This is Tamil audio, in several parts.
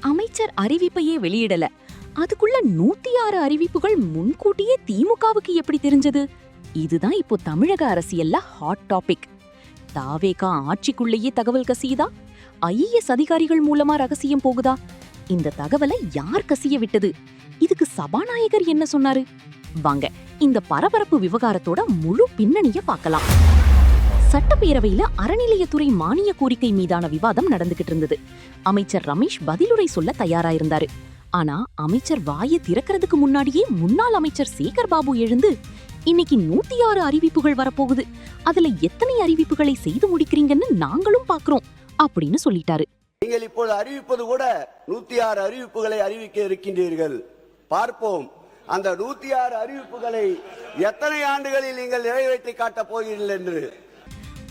அமைச்சர் அறிவிப்பையே வெளியிடல, அதுக்குள்ள 106 அறிவிப்புகள் முன்கூட்டியே திமுகவுக்கு எப்படி தெரிஞ்சது? இதுதான் இப்போ தமிழக அரசியல்ல ஹாட் டாபிக். தாவேகா ஆட்சிக்குள்ளேயே தகவல் கசியுதா? ஐஏஎஸ் அதிகாரிகள் மூலமா ரகசியம் போகுதா? இந்த தகவலை யார் கசிய விட்டது? இதுக்கு சபாநாயகர் என்ன சொன்னாரு? வாங்க இந்த பரபரப்பு விவகாரத்தோட முழு பின்னணிய பார்க்கலாம். சட்டப்பேரவையில அறநிலையத்துறை மானிய கோரிக்கை மீதான விவாதம் நடந்துகிட்டு இருந்தது. அமைச்சர் ரமேஷ் பதிலுரை சொல்ல தயாராயிருந்தாரு. ஆனா அமைச்சர் வாயை திறக்கிறதுக்கு முன்னாடியே முன்னாள் அமைச்சர் சேகர் பாபு எழுந்து, இன்னைக்கு 106 அறிவிப்புகள் வரப்போகுது, அதுல எத்தனை அறிவிப்புகளை செய்து முடிக்கிறீங்கன்னு நாங்களும் பாக்குறோம் அப்படின்னு சொல்லிட்டாரு. நீங்கள் இப்போது அறிவிப்பது கூட 106 அறிவிப்புகளை அறிவிக்க இருக்கின்றீர்கள். பார்ப்போம் அந்த 106 அறிவிப்புகளை எத்தனை ஆண்டுகளில் நீங்கள் நிறைவேற்றி காட்டப் போகிறீர்கள் என்று.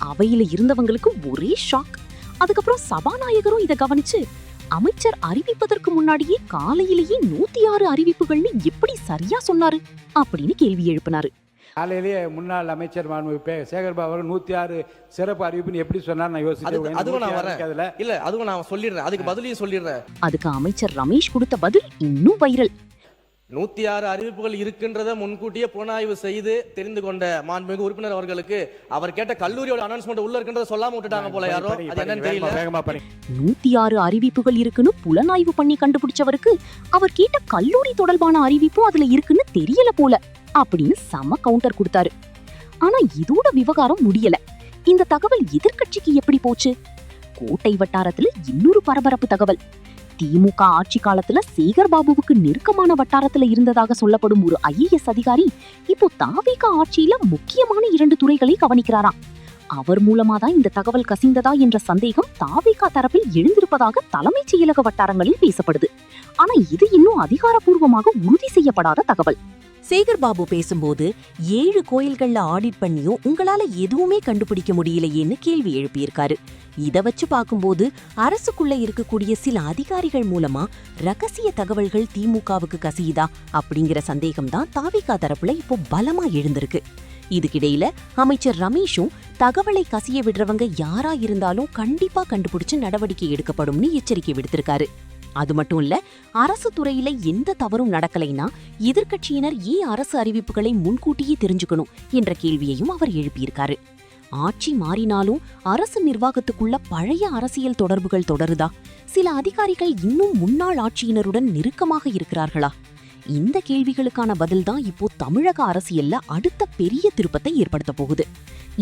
அவையில இருந்தவங்களுக்கு ஒரே ஷாக். அதுக்கப்புறம் சபாநாயகரும் இதை கவனிச்சு, அமைச்சர் அறிவிப்பதற்கு முன்னாடியே காலையிலேயே 106 அறிவிப்புகள்னு எப்படி சரியா சொன்னாரு அப்படின்னு கேள்வி எழுப்பினாரு. காலையிலேயே முன்னாள் அமைச்சர் சேகர் பாபு 106 சிறப்பு அறிவிப்புன்னு எப்படி சொன்னார் நான் யோசிச்சேன். அதுவும் நான் சொல்லிடுறேன், அதுக்கு பதிலையும் சொல்லிடுறேன். அதுக்கு அமைச்சர் ரமேஷ் கொடுத்த பதில் இன்னும் வைரல். 106 அறிவிப்புகள் இருக்கின்றத முன்கூட்டியே புலனாய்வு செய்து தெரிந்து கொண்ட மாண்புமிகு உறுப்பினர் அவர்களுக்கு அவர் கேட்ட கல்லூரியோட அனௌன்ஸ்மெண்ட் உள்ள இருக்கின்றத சொல்லாம விட்டுட்டாங்க போல யாரோ. அது என்னன்னு தெரியல. 106 அறிவிப்புகள் இருக்குன்னு புலனாய்வு பண்ணி கண்டுபிடிச்சவருக்கு அவர் கேட்ட கல்லூரி தொடர்பான அறிவிப்பும் அதுல இருக்குன்னு தெரியல போல அப்படின்னு சம கவுண்டர் கொடுத்தாரு. ஆனா இதோட விவகாரம் முடியல. இந்த தகவல் எதிர்க்கட்சிக்கு எப்படி போச்சு? கோட்டை வட்டாரத்துல இன்னொரு பரபரப்பு தகவல். திமுக ஆட்சி காலத்துல சேகர் பாபுவுக்கு நெருக்கமான வட்டாரத்துல இருந்ததாக சொல்லப்படும் ஒரு ஐஏஎஸ் அதிகாரி இப்போ தாவேகா ஆட்சியில முக்கியமான 2 துறைகளை கவனிக்கிறாராம். அவர் மூலமாதான் இந்த தகவல் கசிந்ததா என்ற சந்தேகம் தாவேகா தரப்பில் எழுந்திருப்பதாக தலைமைச் செயலக வட்டாரங்களில் பேசப்படுது. ஆனா இது இன்னும் அதிகாரப்பூர்வமாக உறுதி செய்யப்படாத தகவல். சேகர் பாபு பேசும்போது 7 கோயில்கள்ல ஆடிட் பண்ணியும் உங்களால எதுவுமே கண்டுபிடிக்க முடியலையேன்னு கேள்வி எழுப்பியிருக்காரு. இத வச்சு பார்க்கும்போது அரசுக்குள்ள இருக்கக்கூடிய சில அதிகாரிகள் மூலமா ரகசிய தகவல்கள் திமுகவுக்கு கசியுதா அப்படிங்கிற சந்தேகம் தான் தாவேகா தரப்புல இப்போ பலமா எழுந்திருக்கு. இதுக்கிடையில அமைச்சர் ரமேஷும் தகவலை கசிய விடுறவங்க யாரா இருந்தாலும் கண்டிப்பா கண்டுபிடிச்சு நடவடிக்கை எடுக்கப்படும்னு எச்சரிக்கை விடுத்திருக்காரு. அது மட்டும் இல்ல, அரசு துறையில எந்த தவறும் நடக்கலைன்னா எதிர்க்கட்சியினர் ஏன் அரசு அறிவிப்புகளை முன்கூட்டியே தெரிஞ்சுக்கணும் என்ற கேள்வியையும் அவர் எழுப்பியிருக்காரு. ஆட்சி மாறினாலும் அரசு நிர்வாகத்துக்குள்ள பழைய அரசியல் தொடர்புகள் தொடருதா? சில அதிகாரிகள் இன்னும் முன்னாள் ஆட்சியினருடன் நெருக்கமாக இருக்கிறார்களா? இந்த கேள்விகளுக்கான பதில்தான் இப்போ தமிழக அரசியல்ல அடுத்த பெரிய திருப்பத்தை ஏற்படுத்த போகுது.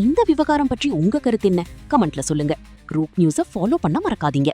இந்த விவகாரம் பற்றி உங்க கருத்து என்ன? கமெண்ட்ல சொல்லுங்க. ரூக் நியூஸை ஃபாலோ பண்ண மறக்காதீங்க.